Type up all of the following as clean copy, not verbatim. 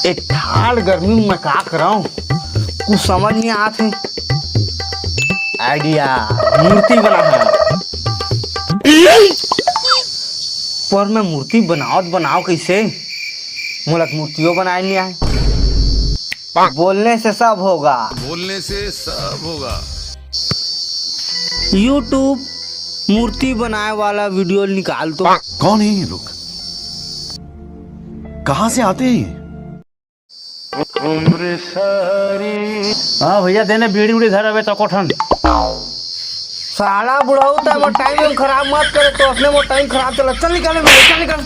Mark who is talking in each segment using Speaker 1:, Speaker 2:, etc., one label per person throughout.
Speaker 1: एक ठाड़ गर्मी में मैं का कराऊं, कुछ समझ नहीं आते। आइडिया, मूर्ति बना है। पर मैं मूर्ति बनाओ कैसे? मुलक मूर्तियों बनाए नहीं आए। बोलने से सब होगा। YouTube मूर्ति बनाए वाला वीडियो निकाल तो।
Speaker 2: कौन है ये लोग? कहाँ से आते हैं?
Speaker 3: हाँ भैया देने बीड़ी उड़ी धर अबे तो कोठन।
Speaker 1: साला बुढ़ाऊ तो मोर टाइम खराब मत करे, तो अपने मोर टाइम खराब चला। चल निकाले मेरे, चल निकाल।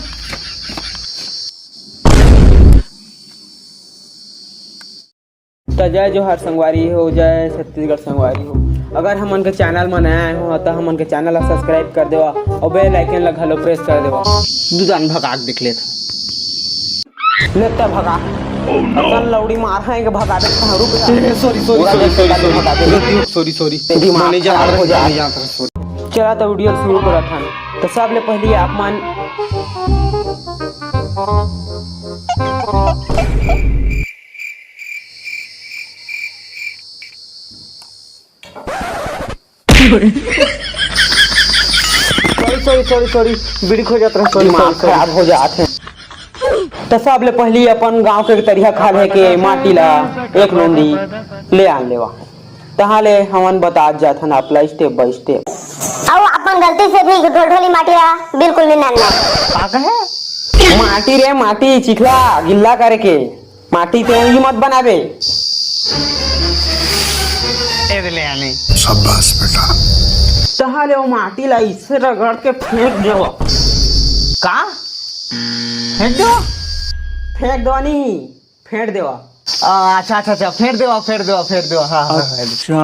Speaker 4: तो जय जोहार संगवारी हो, जय छत्तीसगढ़ संगवारी हो। अगर हमन के चैनल में नया हो तो हमन के चैनल ला सब्सक्राइब कर देवा और बेल आइकन ला घलो प्रेस कर देवा।
Speaker 1: दुदान भगाक देख लेता।
Speaker 4: लेता भगा अपन लौड़ी मार है के भगा दे। रुक जा।
Speaker 1: सॉरी
Speaker 4: मैनेजर हो जा। चला तो वीडियो शुरू करत हन। तो सबले पहले आप मन सॉरी बीड़ी खो जात रहा। सॉरी खराब हो जात है। तो सबले पहले अपन गांव के तरिया खाल है के माटी ला एक लोंडी ले आन लेवा। तहाँ ले हमन बता जात हन अपना स्टेप बाय स्टेप।
Speaker 5: और अपन गलती से भी ढोली माटी ला बिल्कुल नहीं नानना।
Speaker 4: का कहे? माटी रे माटी चिखला गिल्ला करके माटी ते ही मत बनावे।
Speaker 1: ले आने।
Speaker 2: शाबाश बेटा।
Speaker 4: तहाँ ले वो माटी ला इसे रगड़ के फेंक देवा।
Speaker 1: का? फेंक दो?
Speaker 4: फेंक दो नहीं, फेंक देवा।
Speaker 1: अच्छा, फेर देवा। हाँ।
Speaker 2: अच्छा।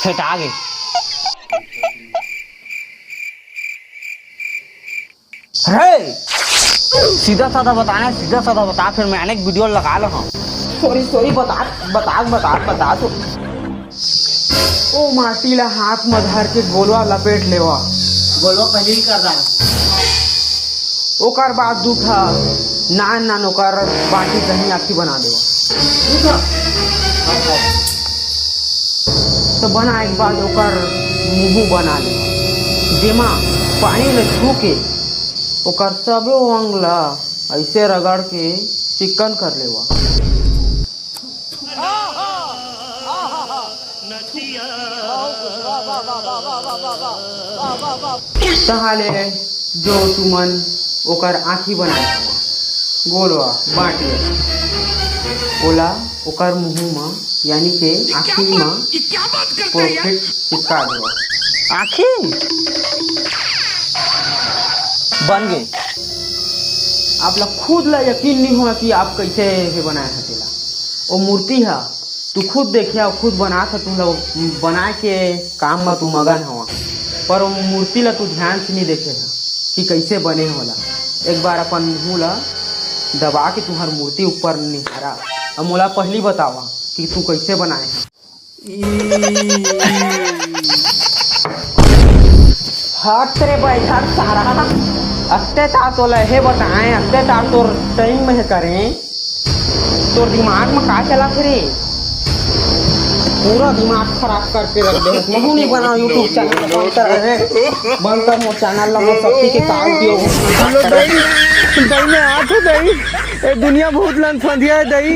Speaker 1: फेंटा गए। सीधा साधा बता, फिर मैं अनेक वीडियो लगा लो।
Speaker 4: सॉरी बता तो। ओ माटी ला हाथ में धर के गोलवा लपेट लेवा।
Speaker 1: गोलवा पहले ही कर रहा है।
Speaker 4: ओकर बाद दूठा नान ओकर बाटी दही आखी बना देवा। तो बनाए के बाद ओकर मुंह बना लेवा, जेमा पानी ले छू के ओकर सबो अंग ला ऐसे रगड़ के चिकन कर लेवा। तहाले जो तुमन ओकर आँखी बनाए गोलवा बाटी ओला ओकर मुंह में यानी के आँखी में परफेक्ट चिपका देवा।
Speaker 1: आँखी बन गए।
Speaker 4: आप लोग खुद ला यकीन नहीं हुआ कि आप कैसे है बनाए हतेला। वो मूर्ति है तू खुद देखिया, खुद बना था तुम लोग बना के काम में तू मगन हुआ, पर वो मूर्ति ला तू ध्यान से नहीं देखे है कि कैसे बने होला। एक बार अपन मुँह ला दबा के तुम्हार मूर्ति ऊपर निहारा और मोला पहली बतावा कि तू कैसे बनाए है। हट रे बैठा सारा अत्याचार तो लहे बताएं, अत्याचार तो टाइम में करें। तो दिमाग में का चला फिर पूरा दिमाग खराब करके रख दे। महू नहीं बना यूट्यूब चैनल बंद कर मोर चैनल ला शक्ति के का उपयोग।
Speaker 1: दही में आँख दही दुनिया बहुत लन फंदिया दही।